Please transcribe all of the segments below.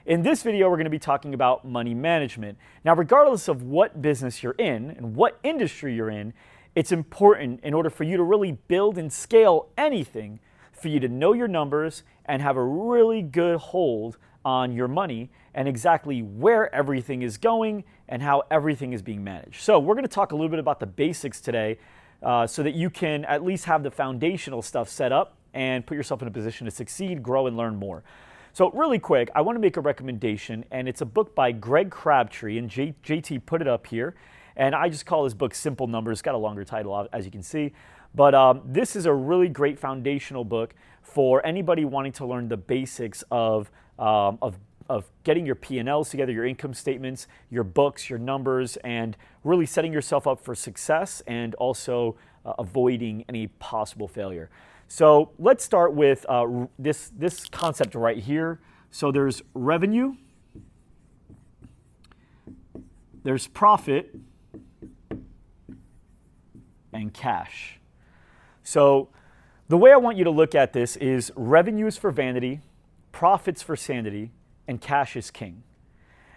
In this video, we're going to be talking about money management. Now, regardless of what business you're in and what industry you're in, it's important in order for you to really build and scale anything for you to know your numbers and have a really good hold on your money and exactly where everything is going and how everything is being managed. So we're going to talk a little bit about the basics today so that you can at least have the foundational stuff set up and put yourself in a position to succeed, grow, and learn more. So really quick, I want to make a recommendation, and it's a book by Greg Crabtree, and JT put it up here. And I just call this book Simple Numbers. It's got a longer title, as you can see. But this is a really great foundational book for anybody wanting to learn the basics of getting your P&Ls together, your income statements, your books, your numbers, and really setting yourself up for success and also avoiding any possible failure. So let's start with this concept right here. So there's revenue, there's profit, and cash. So the way I want you to look at this is revenue is for vanity, profits for sanity, and cash is king.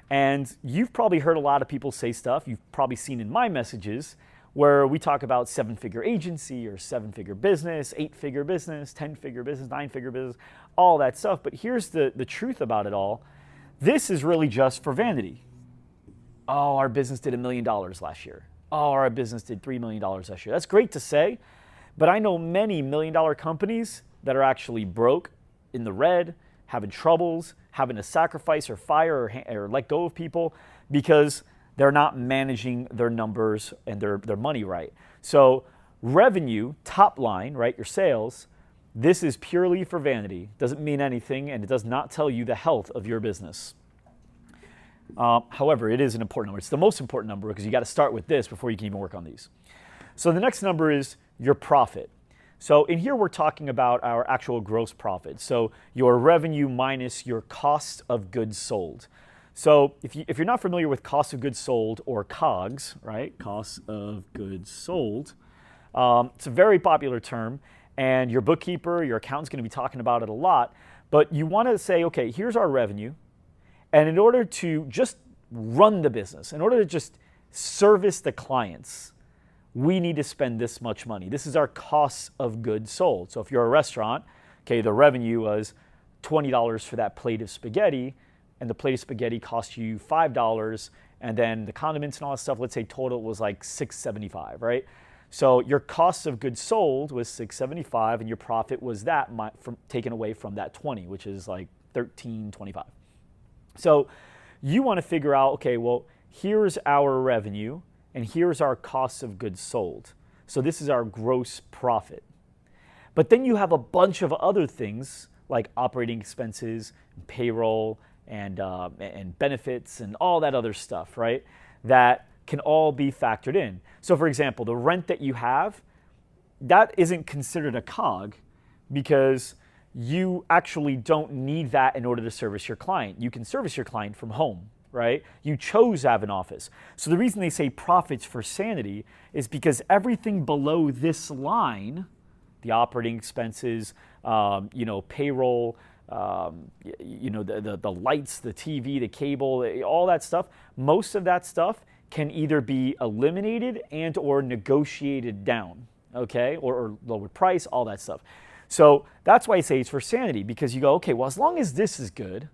And you've probably heard a lot of people say stuff, you've probably seen in my messages, where we talk about 7-figure agency or 7-figure business, 8-figure business, 10-figure business, 9-figure business, all that stuff. But here's the truth about it all. This is really just for vanity. Oh, our business did $1 million last year. Oh, our business did $3 million last year. That's great to say, but I know many million-dollar companies that are actually broke, in the red, having troubles, having to sacrifice or fire or let go of people because they're not managing their numbers and their money right. So revenue, top line, right, your sales, this is purely for vanity. Doesn't mean anything, and it does not tell you the health of your business. However, it is an important number. It's the most important number because you got to start with this before you can even work on these. So the next number is your profit. So in here, we're talking about our actual gross profit. So your revenue minus your cost of goods sold. So if you're not familiar with cost of goods sold, or COGS, right? Cost of goods sold. It's a very popular term, and your bookkeeper, your accountant's going to be talking about it a lot. But you want to say, okay, here's our revenue. And in order to just run the business, in order to just service the clients, we need to spend this much money. This is our cost of goods sold. So if you're a restaurant, okay, the revenue was $20 for that plate of spaghetti, and the plate of spaghetti cost you $5, and then the condiments and all that stuff, let's say total was like $6.75, right? So your cost of goods sold was $6.75, and your profit was that taken away from that 20, which is like $13.25. So you want to figure out, okay, well, here's our revenue, and here's our cost of goods sold. So this is our gross profit. But then you have a bunch of other things like operating expenses, payroll, and benefits and all that other stuff, right? That can all be factored in. So for example, the rent that you have, that isn't considered a COG because you actually don't need that in order to service your client. You can service your client from home, right? You chose to have an office. So the reason they say profits for sanity is because everything below this line, the operating expenses, payroll, the lights, the TV, the cable, all that stuff, most of that stuff can either be eliminated and or negotiated down, okay, or lowered price, all that stuff. So that's why I say it's for sanity, because you go, okay, well, as long as this is good,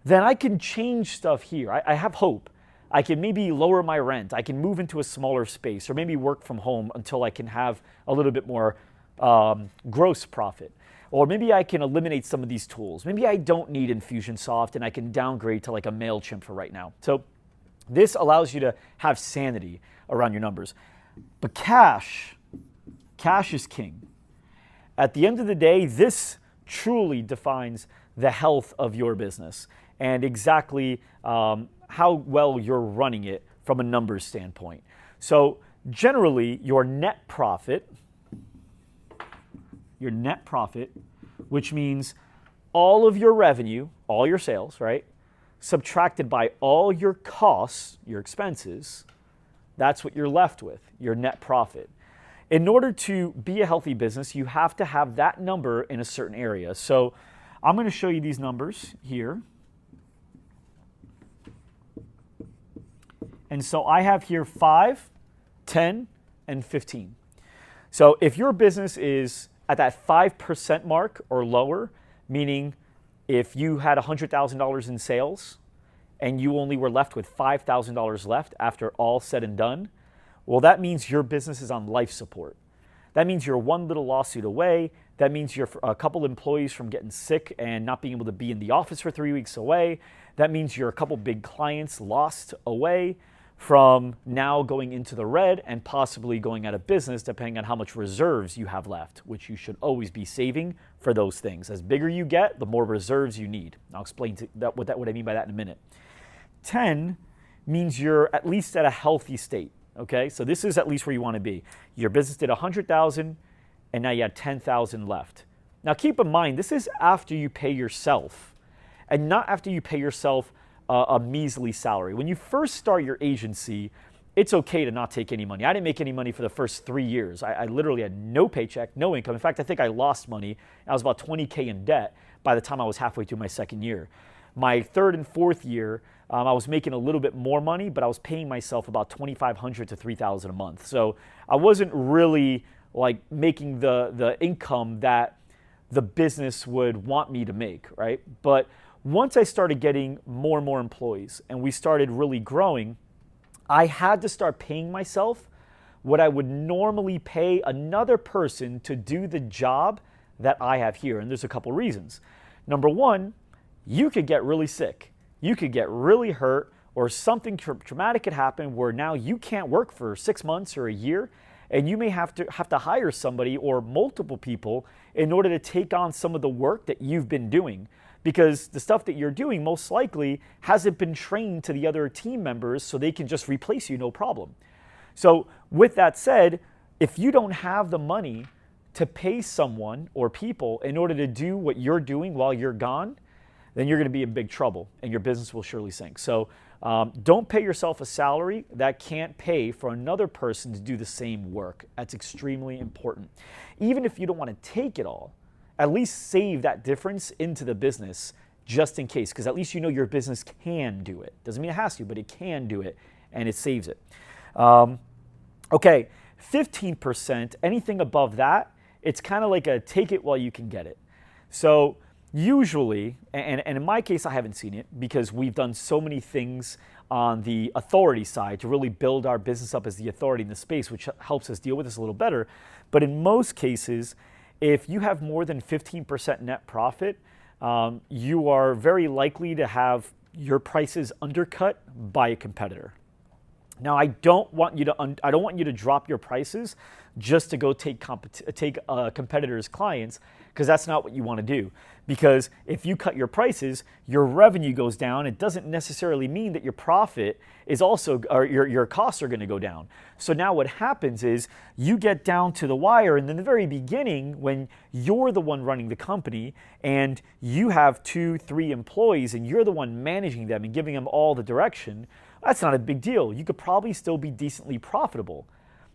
then I can change stuff here. I have hope. I can maybe lower my rent. I can move into a smaller space, or maybe work from home until I can have a little bit more gross profit. Or maybe I can eliminate some of these tools. Maybe I don't need Infusionsoft and I can downgrade to like a MailChimp for right now. So this allows you to have sanity around your numbers. But cash is king. At the end of the day, this truly defines the health of your business and exactly how well you're running it from a numbers standpoint. So generally, your net profit, which means all of your revenue, all your sales, right, subtracted by all your costs, your expenses, that's what you're left with, your net profit. In order to be a healthy business, you have to have that number in a certain area. So I'm going to show you these numbers here. And so I have here 5, 10, and 15. So if your business is at that 5% mark or lower, meaning if you had $100,000 in sales and you only were left with $5,000 left after all said and done, well, that means your business is on life support. That means you're one little lawsuit away. That means you're a couple employees from getting sick and not being able to be in the office for 3 weeks away. That means you're a couple big clients lost away from now going into the red and possibly going out of business depending on how much reserves you have left, which you should always be saving for those things. As bigger you get, the more reserves you need. I'll explain what I mean by that in a minute. 10 means you're at least at a healthy state. Okay, so this is at least where you want to be. Your business did 100,000 and now you had 10,000 left. Now keep in mind, this is after you pay yourself and not after you pay yourself a measly salary. When you first start your agency, it's okay to not take any money. I didn't make any money for the first 3 years. I literally had no paycheck, no income. In fact, I think I lost money. I was about 20K in debt by the time I was halfway through my second year. My third and fourth year, I was making a little bit more money, but I was paying myself about $2,500 to $3,000 a month. So I wasn't really like making the income that the business would want me to make, right? But once I started getting more and more employees and we started really growing, I had to start paying myself what I would normally pay another person to do the job that I have here. And there's a couple reasons. Number one, you could get really sick. You could get really hurt, or something traumatic could happen where now you can't work for 6 months or a year, and you may have to hire somebody or multiple people in order to take on some of the work that you've been doing, because the stuff that you're doing most likely hasn't been trained to the other team members so they can just replace you no problem. So with that said, if you don't have the money to pay someone or people in order to do what you're doing while you're gone, then you're going to be in big trouble and your business will surely sink. So don't pay yourself a salary that can't pay for another person to do the same work. That's extremely important. Even if you don't want to take it all, at least save that difference into the business just in case, because at least you know your business can do it. Doesn't mean it has to, but it can do it and it saves it. Okay, 15%, anything above that, it's kind of like a take it while you can get it. So usually, and in my case, I haven't seen it because we've done so many things on the authority side to really build our business up as the authority in the space, which helps us deal with this a little better. But in most cases, if you have more than 15% net profit, you are very likely to have your prices undercut by a competitor. Now, I don't want you to drop your prices just to go take competitors' clients, because that's not what you want to do. Because if you cut your prices, your revenue goes down. It doesn't necessarily mean that your profit is also, or your costs are going to go down. So now what happens is you get down to the wire, and in the very beginning, when you're the one running the company and you have 2-3 employees and you're the one managing them and giving them all the direction, that's not a big deal. You could probably still be decently profitable.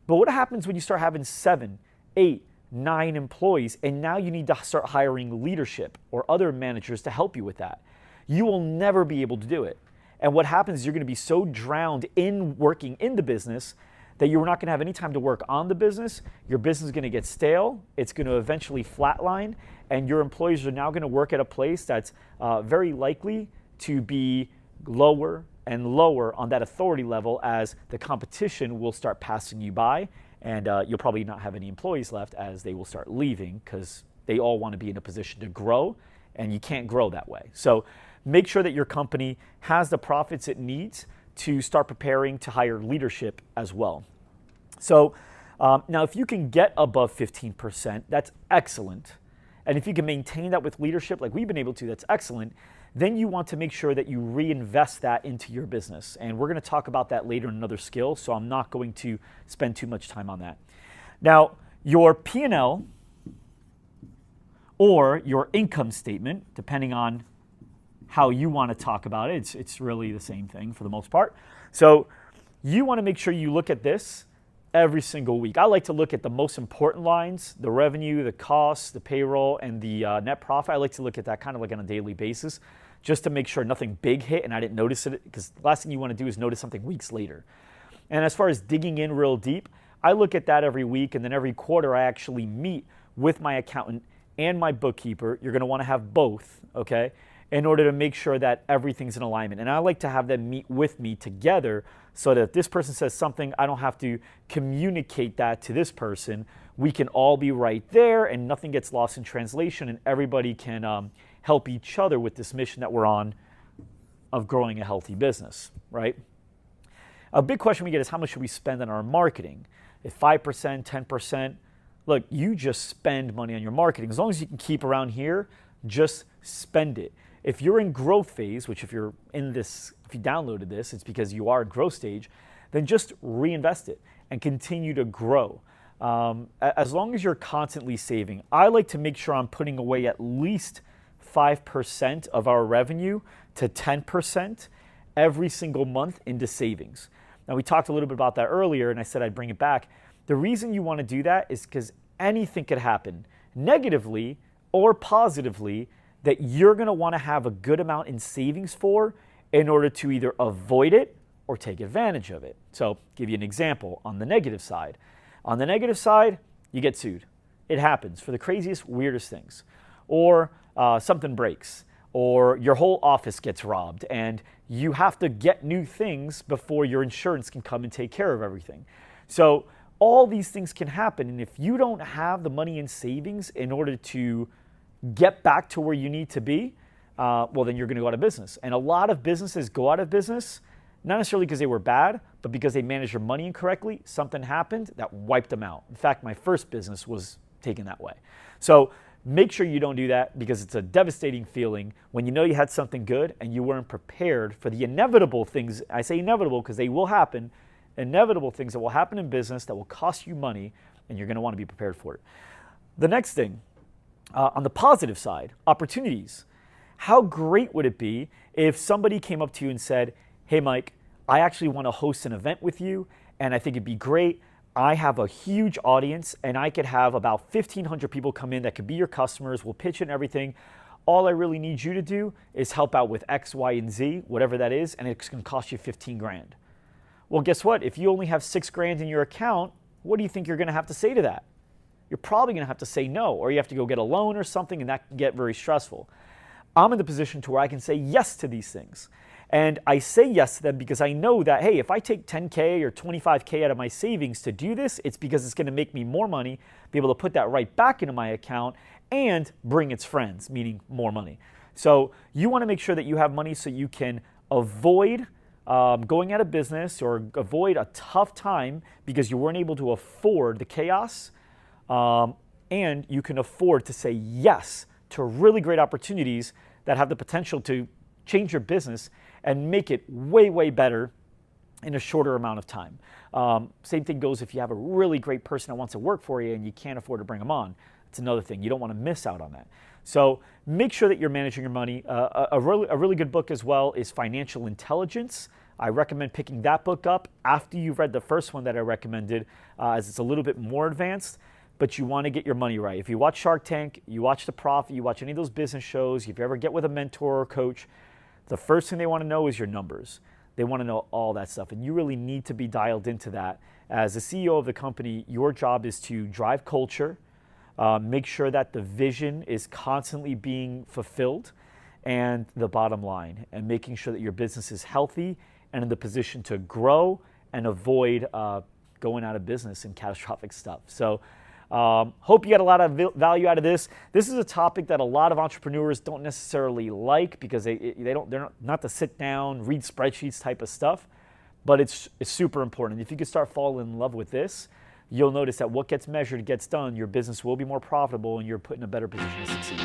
But what happens when you start having 7, 8, 9 employees, and now you need to start hiring leadership or other managers to help you with that? You will never be able to do it. And what happens is you're going to be so drowned in working in the business that you're not going to have any time to work on the business. Your business is going to get stale. It's going to eventually flatline, and your employees are now going to work at a place that's very likely to be lower and lower on that authority level as the competition will start passing you by, and you'll probably not have any employees left as they will start leaving because they all want to be in a position to grow, and you can't grow that way. So make sure that your company has the profits it needs to start preparing to hire leadership as well. So now if you can get above 15%, that's excellent. And if you can maintain that with leadership like we've been able to, that's excellent. Then you want to make sure that you reinvest that into your business. And we're going to talk about that later in another skill, so I'm not going to spend too much time on that. Now, your P&L or your income statement, depending on how you want to talk about it, it's really the same thing for the most part. So you want to make sure you look at this every single week. I like to look at the most important lines, the revenue, the costs, the payroll, and the net profit. I like to look at that kind of like on a daily basis just to make sure nothing big hit and I didn't notice it, because the last thing you want to do is notice something weeks later. And as far as digging in real deep, I look at that every week, and then every quarter I actually meet with my accountant and my bookkeeper. You're going to want to have both, okay, in order to make sure that everything's in alignment. And I like to have them meet with me together so that if this person says something, I don't have to communicate that to this person. We can all be right there and nothing gets lost in translation, and everybody can help each other with this mission that we're on of growing a healthy business, right? A big question we get is how much should we spend on our marketing? If 5%, 10%, look, you just spend money on your marketing. As long as you can keep around here, just spend it. If you're in growth phase, which if you're in this, if you downloaded this, it's because you are at growth stage, then just reinvest it and continue to grow. As long as you're constantly saving, I like to make sure I'm putting away at least 5% of our revenue to 10% every single month into savings. Now, we talked a little bit about that earlier, and I said I'd bring it back. The reason you want to do that is because anything could happen, negatively or positively, that you're going to want to have a good amount in savings for in order to either avoid it or take advantage of it. So, give you an example on the negative side. On the negative side, you get sued. It happens for the craziest, weirdest things. Or something breaks, or your whole office gets robbed, and you have to get new things before your insurance can come and take care of everything. So all these things can happen, and if you don't have the money in savings in order to get back to where you need to be, well, then you're going to go out of business. And a lot of businesses go out of business, not necessarily because they were bad, but because they managed their money incorrectly. Something happened that wiped them out. In fact, my first business was taken that way. So make sure you don't do that, because it's a devastating feeling when you know you had something good and you weren't prepared for the inevitable things. I say inevitable because they will happen, inevitable things that will happen in business that will cost you money, and you're going to want to be prepared for it. The next thing, on the positive side, opportunities. How great would it be if somebody came up to you and said, hey, Mike, I actually want to host an event with you, and I think it'd be great. I have a huge audience, and I could have about 1,500 people come in that could be your customers. We'll pitch it and everything. All I really need you to do is help out with X, Y, and Z, whatever that is, and it's going to cost you 15 grand. Well, guess what? If you only have 6 grand in your account, what do you think you're going to have to say to that? You're probably going to have to say no, or you have to go get a loan or something, and that can get very stressful. I'm in the position to where I can say yes to these things. And I say yes to them because I know that, hey, if I take 10K or 25K out of my savings to do this, it's because it's going to make me more money, be able to put that right back into my account, and bring its friends, meaning more money. So you want to make sure that you have money so you can avoid going out of business or avoid a tough time because you weren't able to afford the chaos, and you can afford to say yes to really great opportunities that have the potential to change your business and make it way, way better in a shorter amount of time. Same thing goes if you have a really great person that wants to work for you and you can't afford to bring them on. It's another thing. You don't want to miss out on that. So make sure that you're managing your money. A really good book as well is Financial Intelligence. I recommend picking that book up after you've read the first one that I recommended, as it's a little bit more advanced. But you want to get your money right. If you watch Shark Tank, you watch The Profit, you watch any of those business shows, if you ever get with a mentor or coach, the first thing they want to know is your numbers. They want to know all that stuff, and you really need to be dialed into that. As the CEO of the company, your job is to drive culture, make sure that the vision is constantly being fulfilled, and the bottom line, and making sure that your business is healthy and in the position to grow and avoid going out of business and catastrophic stuff. So hope you got a lot of value out of this. This is a topic that a lot of entrepreneurs don't necessarily like because they're not the sit down, read spreadsheets type of stuff, but it's super important. If you could start falling in love with this, you'll notice that what gets measured gets done. Your business will be more profitable and you're put in a better position to succeed.